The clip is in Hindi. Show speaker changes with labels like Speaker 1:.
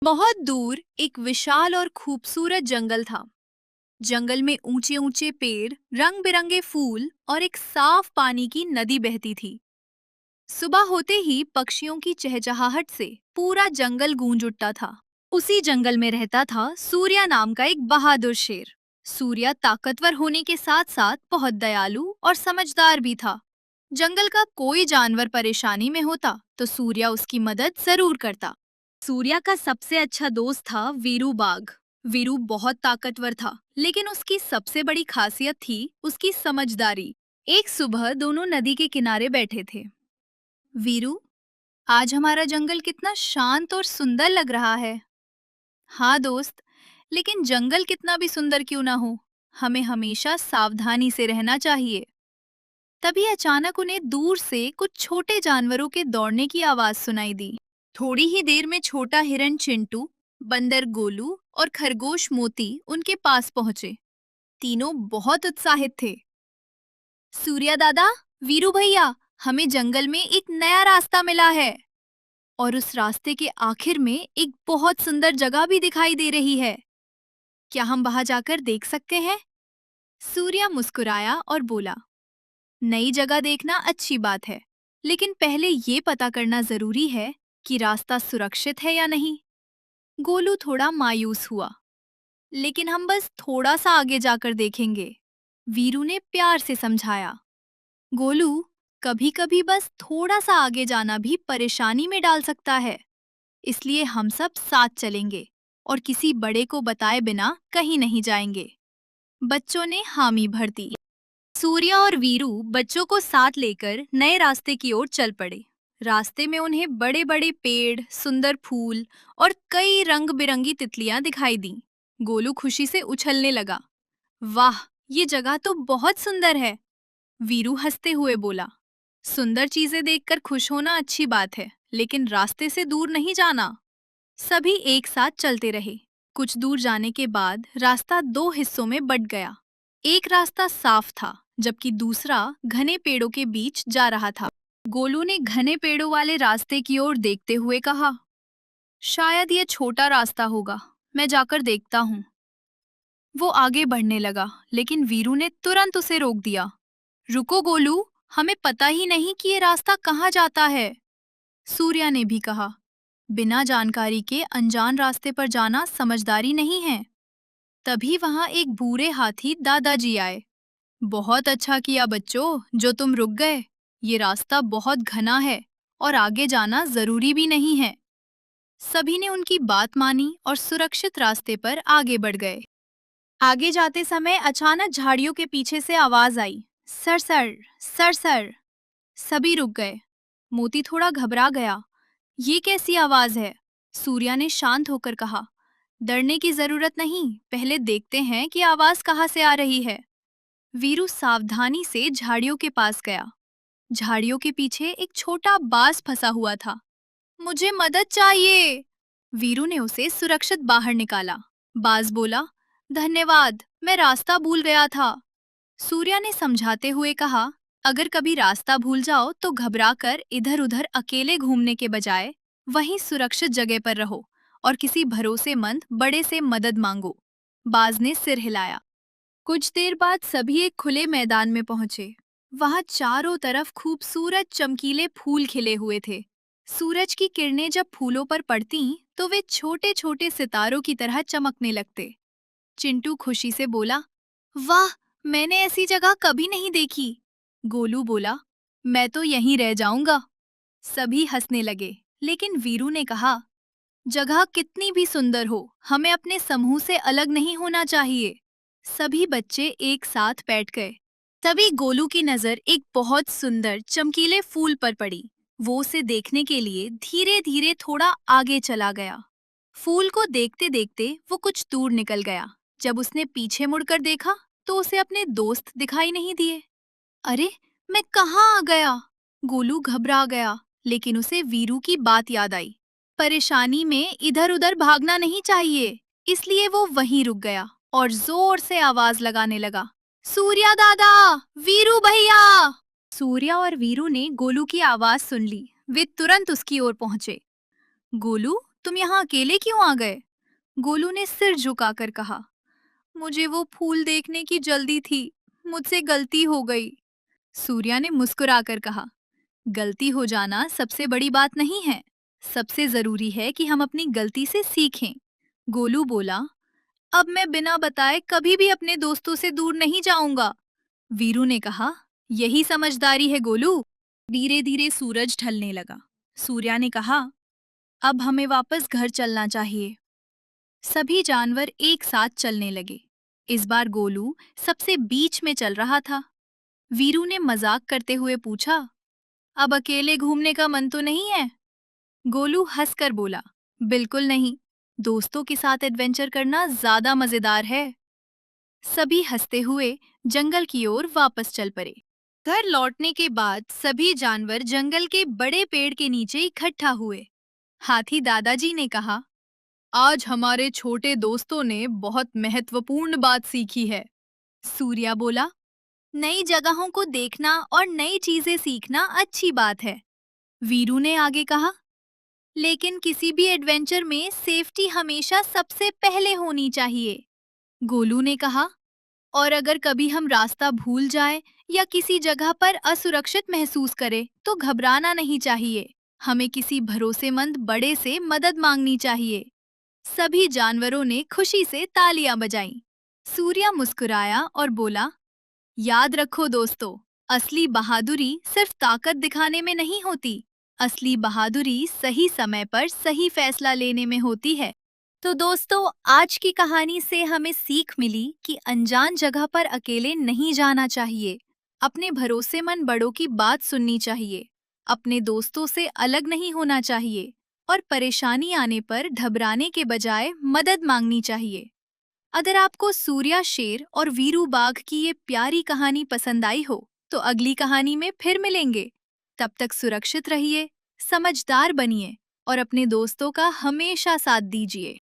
Speaker 1: बहुत दूर एक विशाल और खूबसूरत जंगल था। जंगल में ऊंचे ऊंचे पेड़, रंग बिरंगे फूल और एक साफ पानी की नदी बहती थी। सुबह होते ही पक्षियों की चहचहाहट से पूरा जंगल गूंज उठता था। उसी जंगल में रहता था सूर्या नाम का एक बहादुर शेर। सूर्या ताकतवर होने के साथ साथ बहुत दयालु और समझदार भी था। जंगल का कोई जानवर परेशानी में होता तो सूर्या उसकी मदद जरूर करता। सूर्या का सबसे अच्छा दोस्त था वीरू बाघ। वीरू बहुत ताकतवर था, लेकिन उसकी सबसे बड़ी खासियत थी उसकी समझदारी। एक सुबह दोनों नदी के किनारे बैठे थे। वीरू, आज हमारा जंगल कितना शांत और सुंदर लग रहा है। हाँ दोस्त, लेकिन जंगल कितना भी सुंदर क्यों ना हो, हमें हमेशा सावधानी से रहना चाहिए। तभी अचानक उन्हें दूर से कुछ छोटे जानवरों के दौड़ने की आवाज सुनाई दी। थोड़ी ही देर में छोटा हिरन चिंटू, बंदर गोलू और खरगोश मोती उनके पास पहुंचे। तीनों बहुत उत्साहित थे। सूर्या दादा, वीरू भैया, हमें जंगल में एक नया रास्ता मिला है और उस रास्ते के आखिर में एक बहुत सुंदर जगह भी दिखाई दे रही है। क्या हम वहां जाकर देख सकते हैं? सूर्या मुस्कुराया और बोला, नई जगह देखना अच्छी बात है, लेकिन पहले ये पता करना जरूरी है कि रास्ता सुरक्षित है या नहीं। गोलू थोड़ा मायूस हुआ, लेकिन हम बस थोड़ा सा आगे जाकर देखेंगे, वीरू ने प्यार से समझाया। गोलू, कभी कभी बस थोड़ा सा आगे जाना भी परेशानी में डाल सकता है, इसलिए हम सब साथ चलेंगे और किसी बड़े को बताए बिना कहीं नहीं जाएंगे। बच्चों ने हामी भर दी। सूर्या और वीरू बच्चों को साथ लेकर नए रास्ते की ओर चल पड़े। रास्ते में उन्हें बड़े बड़े पेड़, सुंदर फूल और कई रंग बिरंगी तितलियां दिखाई दी। गोलू खुशी से उछलने लगा। वाह, ये जगह तो बहुत सुंदर है। वीरू हंसते हुए बोला, सुंदर चीजें देखकर खुश होना अच्छी बात है, लेकिन रास्ते से दूर नहीं जाना। सभी एक साथ चलते रहे। कुछ दूर जाने के बाद रास्ता दो हिस्सों में बंट गया। एक रास्ता साफ था, जबकि दूसरा घने पेड़ों के बीच जा रहा था। गोलू ने घने पेड़ों वाले रास्ते की ओर देखते हुए कहा, शायद ये छोटा रास्ता होगा, मैं जाकर देखता हूँ। वो आगे बढ़ने लगा, लेकिन वीरू ने तुरंत उसे रोक दिया। रुको गोलू, हमें पता ही नहीं कि ये रास्ता कहाँ जाता है। सूर्या ने भी कहा, बिना जानकारी के अनजान रास्ते पर जाना समझदारी नहीं है। तभी वहां एक बूढ़े हाथी दादाजी आए। बहुत अच्छा किया बच्चों, जो तुम रुक गए। ये रास्ता बहुत घना है और आगे जाना जरूरी भी नहीं है। सभी ने उनकी बात मानी और सुरक्षित रास्ते पर आगे बढ़ गए। आगे जाते समय अचानक झाड़ियों के पीछे से आवाज आई, सर सर, सर सर। सभी रुक गए। मोती थोड़ा घबरा गया। ये कैसी आवाज है? सूर्या ने शांत होकर कहा, डरने की जरूरत नहीं, पहले देखते हैं कि आवाज कहाँ से आ रही है। वीरू सावधानी से झाड़ियों के पास गया। झाड़ियों के पीछे एक छोटा बांस फंसा हुआ था। मुझे मदद चाहिए। वीरू ने उसे सुरक्षित बाहर निकाला। बाज बोला, धन्यवाद, मैं रास्ता भूल गया था। सूर्या ने समझाते हुए कहा, अगर कभी रास्ता भूल जाओ तो घबराकर इधर-उधर अकेले घूमने के बजाय वहीं सुरक्षित जगह पर रहो और किसी भरोसेमंद बड़े से मदद मांगो। बाज ने सिर हिलाया। कुछ देर बाद सभी एक खुले मैदान में पहुंचे। वहां चारों तरफ खूबसूरत चमकीले फूल खिले हुए थे। सूरज की किरणें जब फूलों पर पड़ती तो वे छोटे-छोटे सितारों की तरह चमकने लगते। चिंटू खुशी से बोला, वाह, मैंने ऐसी जगह कभी नहीं देखी। गोलू बोला, मैं तो यहीं रह जाऊंगा। सभी हंसने लगे, लेकिन वीरू ने कहा, जगह कितनी भी सुंदर हो, हमें अपने समूह से अलग नहीं होना चाहिए। सभी बच्चे एक साथ बैठ गए। तभी गोलू की नजर एक बहुत सुंदर चमकीले फूल पर पड़ी। वो उसे देखने के लिए धीरे-धीरे थोड़ा आगे चला गया। फूल को देखते देखते वो कुछ दूर निकल गया। जब उसने पीछे मुड़कर देखा तो उसे अपने दोस्त दिखाई नहीं दिए। अरे, मैं कहाँ आ गया? गोलू घबरा गया, लेकिन उसे वीरू की बात याद आई। परेशानी में इधर उधर भागना नहीं चाहिए, इसलिए वो वहीं रुक गया और जोर से आवाज लगाने लगा, सूर्या दादा, वीरू भैया। सूर्या और वीरू ने गोलू की आवाज सुन ली। वे तुरंत उसकी ओर पहुंचे। गोलू, तुम यहाँ अकेले क्यों आ गए? गोलू ने सिर झुकाकर कहा, मुझे वो फूल देखने की जल्दी थी, मुझसे गलती हो गई। सूर्या ने मुस्कुराकर कहा, गलती हो जाना सबसे बड़ी बात नहीं है। सबसे जरूरी है कि हम अपनी गलती से सीखें। गोलू बोला, अब मैं बिना बताए कभी भी अपने दोस्तों से दूर नहीं जाऊंगा। वीरू ने कहा, यही समझदारी है गोलू। धीरे धीरे सूरज ढलने लगा। सूर्या ने कहा, अब हमें वापस घर चलना चाहिए। सभी जानवर एक साथ चलने लगे। इस बार गोलू सबसे बीच में चल रहा था। वीरू ने मजाक करते हुए पूछा, अब अकेले घूमने का मन तो नहीं है? गोलू हंसकर बोला, बिल्कुल नहीं। दोस्तों के साथ एडवेंचर करना ज्यादा मजेदार है। सभी हंसते हुए जंगल की ओर वापस चल पड़े। घर लौटने के बाद सभी जानवर जंगल के बड़े पेड़ के नीचे इकट्ठा हुए। हाथी दादाजी ने कहा, आज हमारे छोटे दोस्तों ने बहुत महत्वपूर्ण बात सीखी है। सूर्या बोला, नई जगहों को देखना और नई चीजें सीखना अच्छी बात है। वीरू ने आगे कहा, लेकिन किसी भी एडवेंचर में सेफ्टी हमेशा सबसे पहले होनी चाहिए। गोलू ने कहा, और अगर कभी हम रास्ता भूल जाए या किसी जगह पर असुरक्षित महसूस करें तो घबराना नहीं चाहिए। हमें किसी भरोसेमंद बड़े से मदद मांगनी चाहिए। सभी जानवरों ने खुशी से तालियां बजाईं। सूर्या मुस्कुराया और बोला, याद रखो दोस्तों, असली बहादुरी सिर्फ ताकत दिखाने में नहीं होती। असली बहादुरी सही समय पर सही फैसला लेने में होती है। तो दोस्तों, आज की कहानी से हमें सीख मिली कि अनजान जगह पर अकेले नहीं जाना चाहिए। अपने भरोसेमंद बड़ों की बात सुननी चाहिए। अपने दोस्तों से अलग नहीं होना चाहिए और परेशानी आने पर घबराने के बजाय मदद मांगनी चाहिए। अगर आपको सूर्या शेर और वीरू बाघ की ये प्यारी कहानी पसंद आई हो, तो अगली कहानी में फिर मिलेंगे। तब तक सुरक्षित रहिए, समझदार बनिए और अपने दोस्तों का हमेशा साथ दीजिए।